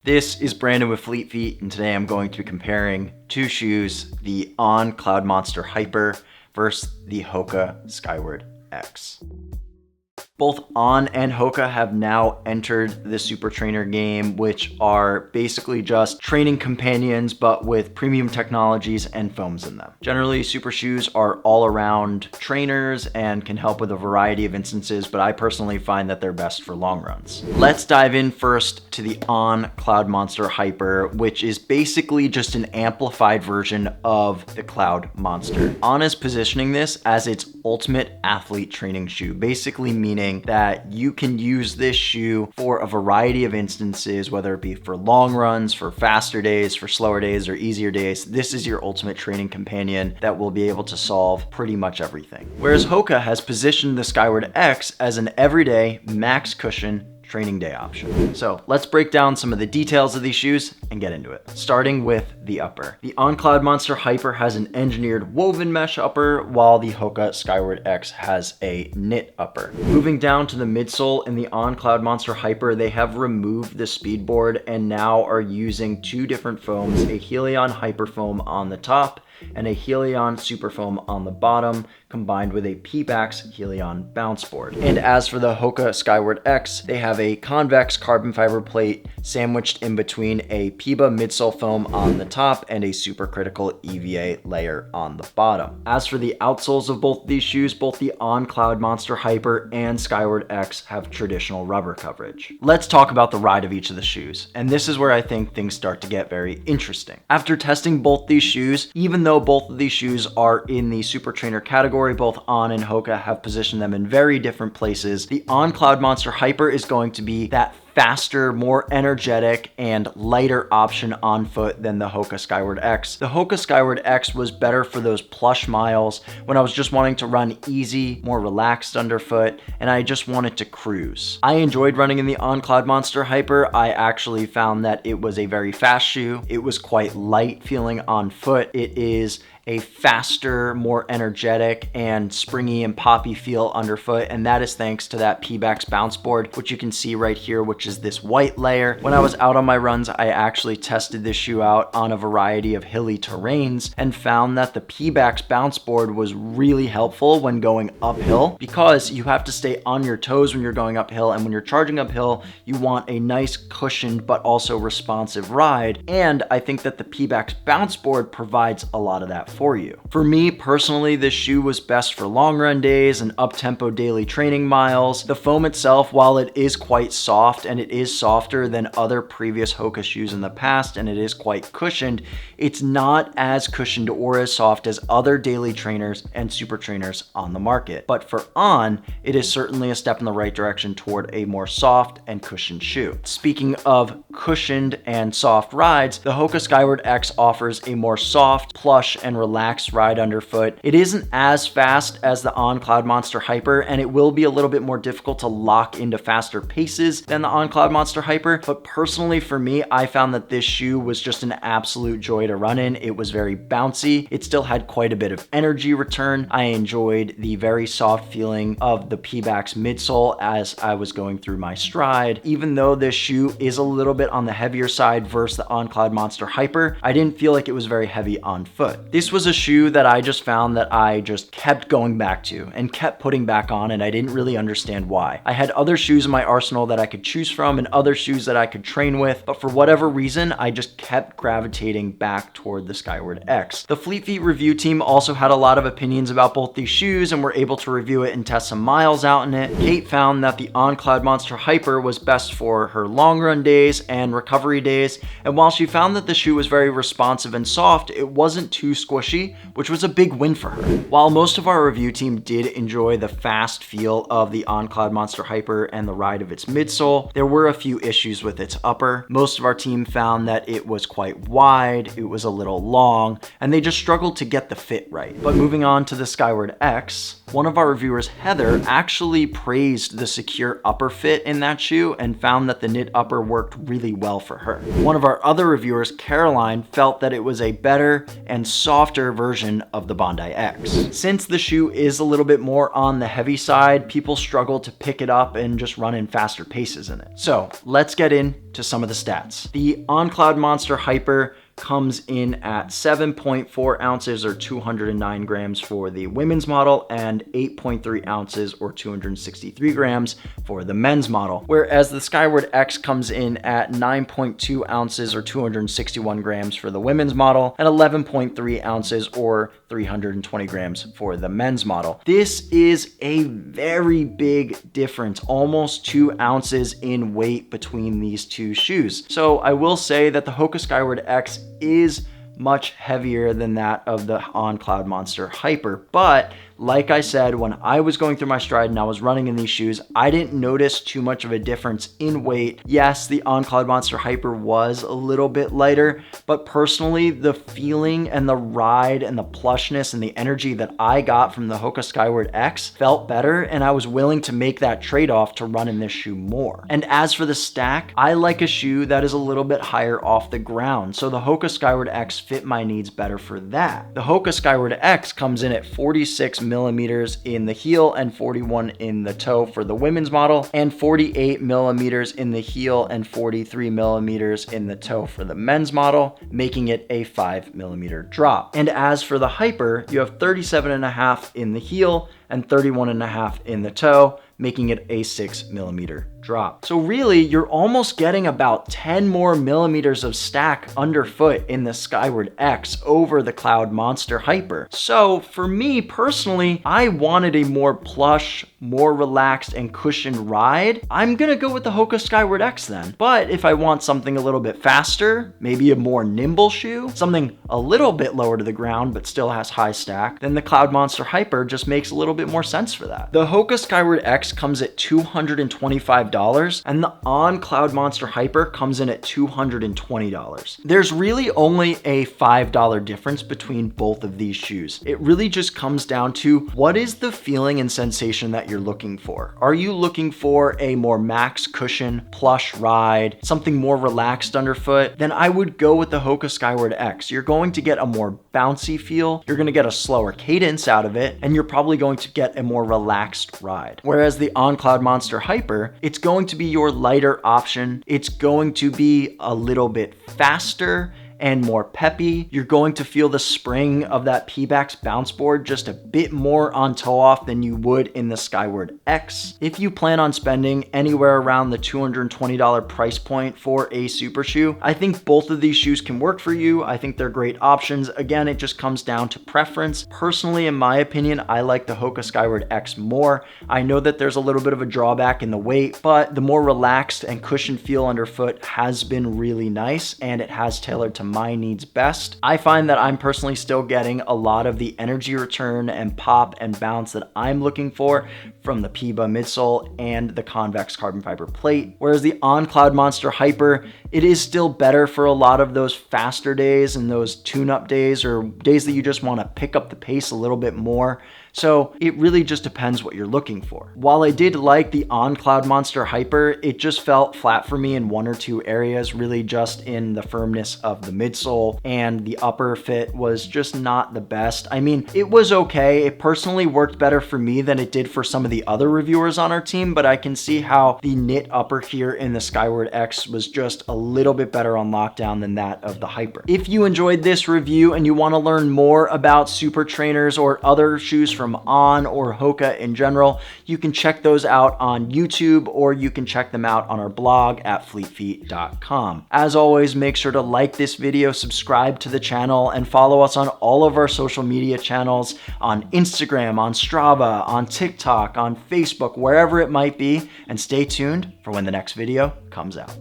This is Brandon with Fleet Feet, and today I'm going to be comparing two shoes, the On Cloudmonster Hyper versus the HOKA Skyward X. Both On and HOKA have now entered the super trainer game, which are basically just training companions, but with premium technologies and foams in them. Generally, super shoes are all around trainers and can help with a variety of instances, but I personally find that they're best for long runs. Let's dive in first to the On Cloudmonster Hyper, which is basically just an amplified version of the Cloudmonster. On is positioning this as its ultimate athlete training shoe, basically meaning that you can use this shoe for a variety of instances, whether it be for long runs, for faster days, for slower days, or easier days. This is your ultimate training companion that will be able to solve pretty much everything. Whereas HOKA has positioned the Skyward X as an everyday max cushion training day option. So let's break down some of the details of these shoes and get into it. Starting with the upper. The On Cloudmonster Hyper has an engineered woven mesh upper, while the HOKA Skyward X has a knit upper. Moving down to the midsole, in the On Cloudmonster Hyper, they have removed the speed board and now are using two different foams, a Helion Hyper Foam on the top and a Helion Super Foam on the bottom, combined with a Pebax Helion bounce board. And as for the HOKA Skyward X, they have a convex carbon fiber plate sandwiched in between a Peba midsole foam on the top and a supercritical EVA layer on the bottom. As for the outsoles of both these shoes, both the On Cloudmonster Hyper and Skyward X have traditional rubber coverage. Let's talk about the ride of each of the shoes, and this is where I think things start to get very interesting. After testing both these shoes, even though both of these shoes are in the super trainer category, both On and HOKA have positioned them in very different places. The On Cloudmonster Hyper is going to be that faster, more energetic, and lighter option on foot than the HOKA Skyward X. The HOKA Skyward X was better for those plush miles when I was just wanting to run easy, more relaxed underfoot, and I just wanted to cruise. I enjoyed running in the On Cloudmonster Hyper. I actually found that it was a very fast shoe. It was quite light feeling on foot. It is a faster, more energetic, and springy and poppy feel underfoot, and that is thanks to that Pebax bounce board, which you can see right here, which is this white layer. When I was out on my runs, I actually tested this shoe out on a variety of hilly terrains and found that the Pebax bounce board was really helpful when going uphill, because you have to stay on your toes when you're going uphill, and when you're charging uphill, you want a nice cushioned but also responsive ride, and I think that the Pebax bounce board provides a lot of that for you. For me personally, this shoe was best for long run days and up-tempo daily training miles. The foam itself, while it is quite soft and it is softer than other previous HOKA shoes in the past and it is quite cushioned, it's not as cushioned or as soft as other daily trainers and super trainers on the market. But for On, it is certainly a step in the right direction toward a more soft and cushioned shoe. Speaking of cushioned and soft rides, the HOKA Skyward X offers a more soft, plush, and relaxed ride underfoot. It isn't as fast as the On Cloudmonster Hyper, and it will be a little bit more difficult to lock into faster paces than the On Cloudmonster Hyper, but personally for me, I found that this shoe was just an absolute joy to run in. It was very bouncy. It still had quite a bit of energy return. I enjoyed the very soft feeling of the Pebax midsole as I was going through my stride. Even though this shoe is a little bit on the heavier side versus the On Cloudmonster Hyper, I didn't feel like it was very heavy on foot. This was a shoe that I just found that I just kept going back to and kept putting back on, and I didn't really understand why. I had other shoes in my arsenal that I could choose from and other shoes that I could train with, but for whatever reason, I just kept gravitating back toward the Skyward X. The Fleet Feet review team also had a lot of opinions about both these shoes and were able to review it and test some miles out in it. Kate found that the On Cloudmonster Hyper was best for her long run days and recovery days, and while she found that the shoe was very responsive and soft, it wasn't too squishy, which was a big win for her. While most of our review team did enjoy the fast feel of the On Cloudmonster Hyper and the ride of its midsole, there were a few issues with its upper. Most of our team found that it was quite wide, it was a little long, and they just struggled to get the fit right. But moving on to the Skyward X, one of our reviewers, Heather, actually praised the secure upper fit in that shoe and found that the knit upper worked really well for her. One of our other reviewers, Caroline, felt that it was a better and soft softer version of the Bondi X. Since the shoe is a little bit more on the heavy side, people struggle to pick it up and just run in faster paces in it. So let's get into some of the stats. The On Cloudmonster Hyper comes in at 7.4 ounces or 209 grams for the women's model and 8.3 ounces or 263 grams for the men's model. Whereas the Skyward X comes in at 9.2 ounces or 261 grams for the women's model and 11.3 ounces or 320 grams for the men's model. This is a very big difference, almost 2 ounces in weight between these two shoes. So I will say that the HOKA Skyward X is much heavier than that of the On Cloudmonster Hyper, but like I said, when I was going through my stride and I was running in these shoes, I didn't notice too much of a difference in weight. Yes, the On Cloudmonster Hyper was a little bit lighter, but personally, the feeling and the ride and the plushness and the energy that I got from the HOKA Skyward X felt better, and I was willing to make that trade-off to run in this shoe more. And as for the stack, I like a shoe that is a little bit higher off the ground, so the HOKA Skyward X fit my needs better for that. The HOKA Skyward X comes in at 46 millimeters in the heel and 41 in the toe for the women's model, and 48 millimeters in the heel and 43 millimeters in the toe for the men's model, making it a 5 millimeter drop. And as for the Hyper, you have 37.5 in the heel and 31.5 in the toe, making it a 6 millimeter drop. So really, you're almost getting about 10 more millimeters of stack underfoot in the Skyward X over the Cloudmonster Hyper. So for me personally, I wanted a more plush, more relaxed and cushioned ride. I'm gonna go with the HOKA Skyward X then. But if I want something a little bit faster, maybe a more nimble shoe, something a little bit lower to the ground but still has high stack, then the Cloudmonster Hyper just makes a little bit more sense for that. The HOKA Skyward X comes at $225 and the On Cloudmonster Hyper comes in at $220. There's really only a $5 difference between both of these shoes. It really just comes down to what is the feeling and sensation that you're looking for. Are you looking for a more max cushion, plush ride, something more relaxed underfoot? Then I would go with the HOKA Skyward X. You're going to get a more bouncy feel, you're going to get a slower cadence out of it, and you're probably going to get a more relaxed ride. Whereas the On Cloudmonster Hyper, it's going to be your lighter option. It's going to be a little bit faster and more peppy. You're going to feel the spring of that Pebax bounce board just a bit more on toe off than you would in the Skyward X. If you plan on spending anywhere around the $220 price point for a super shoe, I think both of these shoes can work for you. I think they're great options. Again, it just comes down to preference. Personally, in my opinion, I like the HOKA Skyward X more. I know that there's a little bit of a drawback in the weight, but the more relaxed and cushioned feel underfoot has been really nice, and it has tailored to my needs best. I find that I'm personally still getting a lot of the energy return and pop and bounce that I'm looking for from the Peba midsole and the convex carbon fiber plate. Whereas the On Cloudmonster Hyper, it is still better for a lot of those faster days and those tune-up days or days that you just want to pick up the pace a little bit more. So it really just depends what you're looking for. While I did like the On Cloudmonster Hyper, it just felt flat for me in one or two areas, really just in the firmness of the midsole, and the upper fit was just not the best. I mean, it was okay. It personally worked better for me than it did for some of the other reviewers on our team, but I can see how the knit upper here in the Skyward X was just a little bit better on lockdown than that of the Hyper. If you enjoyed this review and you want to learn more about super trainers or other shoes from On or HOKA in general, you can check those out on YouTube, or you can check them out on our blog at fleetfeet.com. As always, make sure to like this video, subscribe to the channel, and follow us on all of our social media channels on Instagram, on Strava, on TikTok, on Facebook, wherever it might be, and stay tuned for when the next video comes out.